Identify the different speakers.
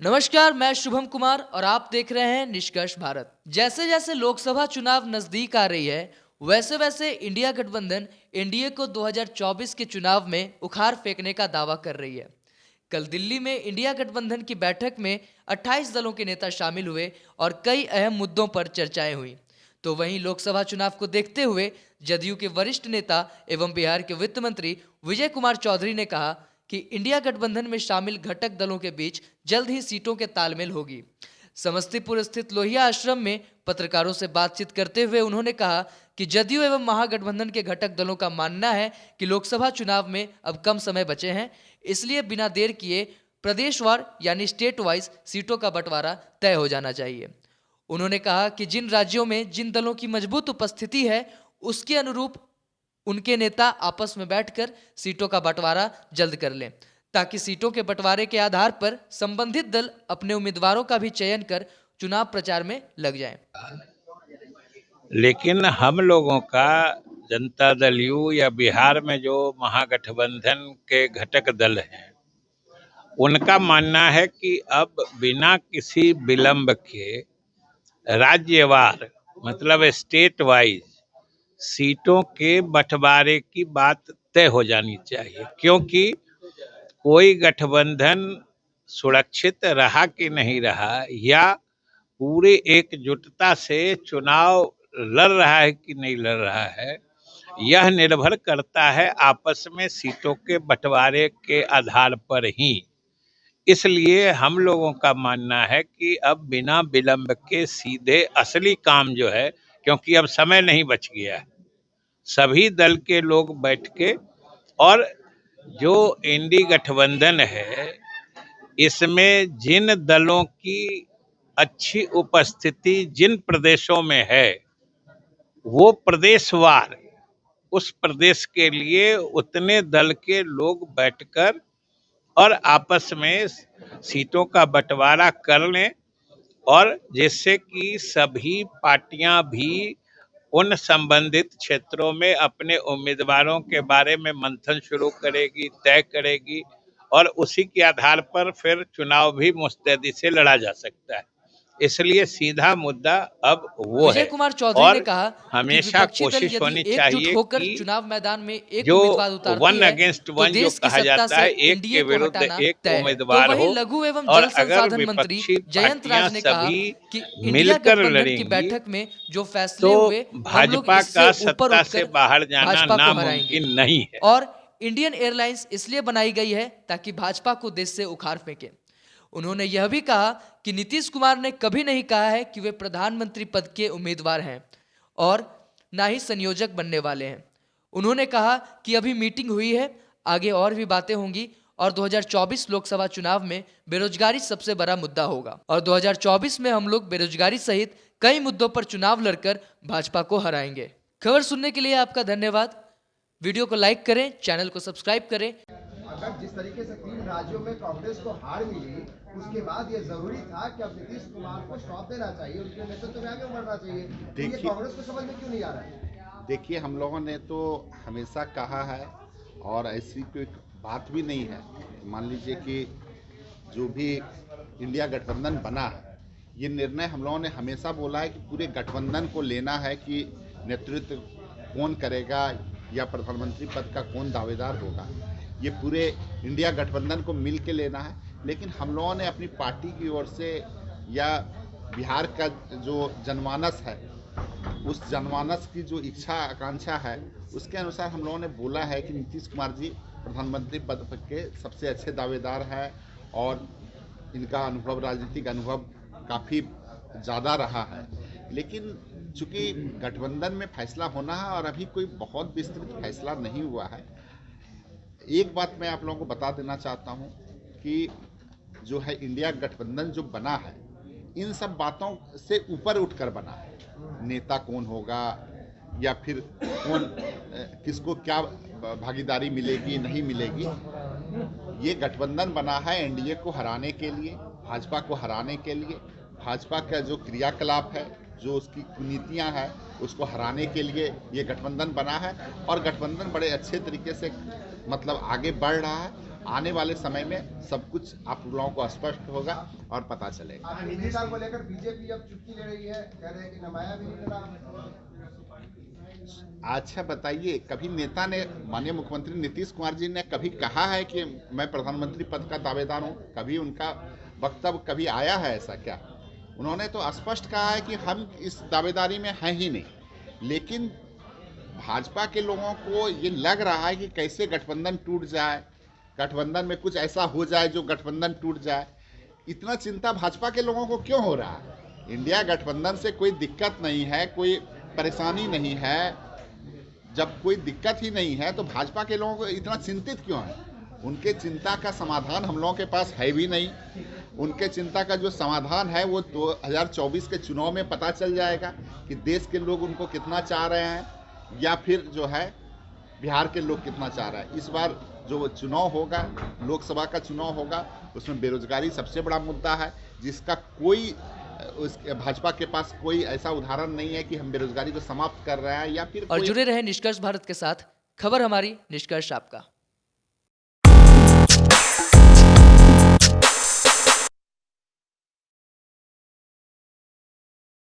Speaker 1: नमस्कार, मैं शुभम कुमार और आप देख रहे हैं निष्कर्ष भारत। जैसे जैसे लोकसभा चुनाव नजदीक आ रही है, वैसे वैसे इंडिया गठबंधन एनडीए को 2024 के चुनाव में उखाड़ फेंकने का दावा कर रही है। कल दिल्ली में इंडिया गठबंधन की बैठक में 28 दलों के नेता शामिल हुए और कई अहम मुद्दों पर चर्चाएं हुई। तो वहीं लोकसभा चुनाव को देखते हुए जदयू के वरिष्ठ नेता एवं बिहार के वित्त मंत्री विजय कुमार चौधरी ने कहा कि इंडिया गठबंधन में शामिल घटक दलों के बीच जल्द ही सीटों के तालमेल होगी। समस्तीपुर स्थित लोहिया आश्रम में पत्रकारों से बातचीत करते हुए उन्होंने कहा कि जदयू एवं महागठबंधन के घटक दलों का मानना है कि लोकसभा चुनाव में अब कम समय बचे हैं, इसलिए बिना देर किए प्रदेशवार यानी स्टेट वाइज सीटों का बंटवारा तय हो जाना चाहिए। उन्होंने कहा कि जिन राज्यों में जिन दलों की मजबूत उपस्थिति है, उसके अनुरूप उनके नेता आपस में बैठकर सीटों का बंटवारा जल्द कर लें, ताकि सीटों के बंटवारे के आधार पर संबंधित दल अपने उम्मीदवारों का भी चयन कर चुनाव प्रचार में लग जाएं।
Speaker 2: लेकिन हम लोगों का जनता दल यू या बिहार में जो महागठबंधन के घटक दल हैं, उनका मानना है कि अब बिना किसी विलंब के राज्यवार मतलब स्टेट वाइज सीटों के बंटवारे की बात तय हो जानी चाहिए, क्योंकि कोई गठबंधन सुरक्षित रहा कि नहीं रहा या पूरे एकजुटता से चुनाव लड़ रहा है कि नहीं लड़ रहा है, यह निर्भर करता है आपस में सीटों के बंटवारे के आधार पर ही। इसलिए हम लोगों का मानना है कि अब बिना विलंब के सीधे असली काम जो है, क्योंकि अब समय नहीं बच गया है, सभी दल के लोग बैठ के और जो इंडी गठबंधन है इसमें जिन दलों की अच्छी उपस्थिति जिन प्रदेशों में है, वो प्रदेशवार उस प्रदेश के लिए उतने दल के लोग बैठकर और आपस में सीटों का बंटवारा कर लें, और जिससे कि सभी पार्टियां भी उन संबंधित क्षेत्रों में अपने उम्मीदवारों के बारे में मंथन शुरू करेगी, तय करेगी, और उसी के आधार पर फिर चुनाव भी मुस्तैदी से लड़ा जा सकता है। इसलिए सीधा मुद्दा अब वो
Speaker 1: विजय
Speaker 2: है
Speaker 1: कुमार चौधरी ने
Speaker 2: और
Speaker 1: कहा कि
Speaker 2: हमेशा
Speaker 1: विपक्षी दल
Speaker 2: कोशिश
Speaker 1: यदि
Speaker 2: होनी
Speaker 1: एकजुट
Speaker 2: चाहिए
Speaker 1: होकर
Speaker 2: कि
Speaker 1: चुनाव मैदान में एक
Speaker 2: जो
Speaker 1: उम्मीदवार उतारती
Speaker 2: 1
Speaker 1: है
Speaker 2: अगेंस्ट
Speaker 1: तो
Speaker 2: 1 जो
Speaker 1: देश की
Speaker 2: कहा
Speaker 1: सत्ता
Speaker 2: जाता
Speaker 1: से
Speaker 2: है, एक
Speaker 1: एनडीए
Speaker 2: के
Speaker 1: को
Speaker 2: विरुद्ध
Speaker 1: हटाना
Speaker 2: एक
Speaker 1: तय है। तो
Speaker 2: उम्मीदवार
Speaker 1: वहीं
Speaker 2: हो,
Speaker 1: लघु एवं
Speaker 2: और
Speaker 1: जल
Speaker 2: अगर
Speaker 1: संसाधन मंत्री
Speaker 2: विपक्षी
Speaker 1: जयंत
Speaker 2: पार्टियां
Speaker 1: राज ने कहा
Speaker 2: सभी
Speaker 1: कि इंडिया
Speaker 2: मिलकर
Speaker 1: गठबंधन की
Speaker 2: लड़ेंगी
Speaker 1: बैठक में जो
Speaker 2: तो
Speaker 1: फैसले हुए, हम लोग
Speaker 2: भाजपा
Speaker 1: इससे
Speaker 2: का
Speaker 1: ऊपर
Speaker 2: सत्ता से
Speaker 1: उठकर
Speaker 2: बाहर जाना
Speaker 1: भाजपा को हराएंगे।
Speaker 2: नामुमकिन नहीं है।
Speaker 1: और इंडियन एयरलाइंस इसलिए बनाई गई है ताकि भाजपा को देश से उखाड़ फेंके। उन्होंने यह भी कहा कि नीतीश कुमार ने कभी नहीं कहा है कि वे प्रधानमंत्री पद के उम्मीदवार हैं और ना ही संयोजक बनने वाले हैं। उन्होंने कहा कि अभी मीटिंग हुई है, आगे और भी बातें होंगी और 2024 लोकसभा चुनाव में बेरोजगारी सबसे बड़ा मुद्दा होगा और 2024 में हम लोग बेरोजगारी सहित कई मुद्दों पर चुनाव लड़कर भाजपा को हराएंगे। खबर सुनने के लिए आपका धन्यवाद। वीडियो को लाइक करें, चैनल को सब्सक्राइब करें।
Speaker 3: अगर जिस तरीके से 3 राज्यों में कांग्रेस को हार मिली, उसके बाद ये जरूरी था कि अब नीतीश कुमार को सौंप देना चाहिए, उनके नेतृत्व में आगे बढ़ना चाहिए। तो ये कांग्रेस को समझ में क्यों नहीं आ रहा है?
Speaker 4: देखिए, हम लोगों ने तो हमेशा कहा है और ऐसी कोई बात भी नहीं है। मान लीजिए कि जो भी इंडिया गठबंधन बना है, ये निर्णय हम लोगों ने हमेशा बोला है कि पूरे गठबंधन को लेना है कि नेतृत्व कौन करेगा या प्रधानमंत्री पद का कौन दावेदार होगा, ये पूरे इंडिया गठबंधन को मिल के लेना है। लेकिन हम लोगों ने अपनी पार्टी की ओर से या बिहार का जो जनमानस है, उस जनमानस की जो इच्छा आकांक्षा है, उसके अनुसार हम लोगों ने बोला है कि नीतीश कुमार जी प्रधानमंत्री पद के सबसे अच्छे दावेदार हैं और इनका अनुभव, राजनीतिक अनुभव काफ़ी ज़्यादा रहा है। लेकिन चूंकि गठबंधन में फैसला होना है और अभी कोई बहुत विस्तृत फैसला नहीं हुआ है, एक बात मैं आप लोगों को बता देना चाहता हूं कि जो है इंडिया गठबंधन जो बना है, इन सब बातों से ऊपर उठकर बना है। नेता कौन होगा या फिर कौन किसको क्या भागीदारी मिलेगी नहीं मिलेगी, ये गठबंधन बना है एनडीए को हराने के लिए, भाजपा को हराने के लिए। भाजपा का जो क्रियाकलाप है, जो उसकी कुनीतियाँ हैं, उसको हराने के लिए ये गठबंधन बना है और गठबंधन बड़े अच्छे तरीके से मतलब आगे बढ़ रहा है आने वाले समय में सब कुछ आप लोगों को स्पष्ट होगा और पता चलेगा।
Speaker 3: आप नेता को लेकर बीजेपी अब चुटकी ले रही है, कह रहे हैं कि नमाया भी नहीं मिला।
Speaker 4: अच्छा बताइए, कभी नेता ने, माननीय मुख्यमंत्री नीतीश कुमार जी ने कभी कहा है कि मैं प्रधानमंत्री पद का दावेदार हूं? कभी उनका वक्तव्य कभी आया है ऐसा क्या? उन्होंने तो स्पष्ट कहा है कि हम इस दावेदारी में हैं ही नहीं। लेकिन भाजपा के लोगों को ये लग रहा है कि कैसे गठबंधन टूट जाए, गठबंधन में कुछ ऐसा हो जाए जो गठबंधन टूट जाए। इतना चिंता भाजपा के लोगों को क्यों हो रहा है? इंडिया गठबंधन से कोई दिक्कत नहीं है, कोई परेशानी नहीं है। जब कोई दिक्कत ही नहीं है तो भाजपा के लोगों को इतना चिंतित क्यों है? उनके चिंता का समाधान हम लोगों के पास है भी नहीं। उनके चिंता का जो समाधान है वो 2024 के चुनाव में पता चल जाएगा कि देश के लोग उनको कितना चाह रहे हैं या फिर जो है बिहार के लोग कितना चाह रहे हैं। इस बार जो चुनाव होगा, लोकसभा का चुनाव होगा, उसमें बेरोजगारी सबसे बड़ा मुद्दा है, जिसका कोई भाजपा के पास कोई ऐसा उदाहरण नहीं है कि हम बेरोजगारी को समाप्त कर रहे हैं या फिर
Speaker 1: और जुड़े रहे निष्कर्ष भारत के साथ। खबर हमारी, निष्कर्ष आपका।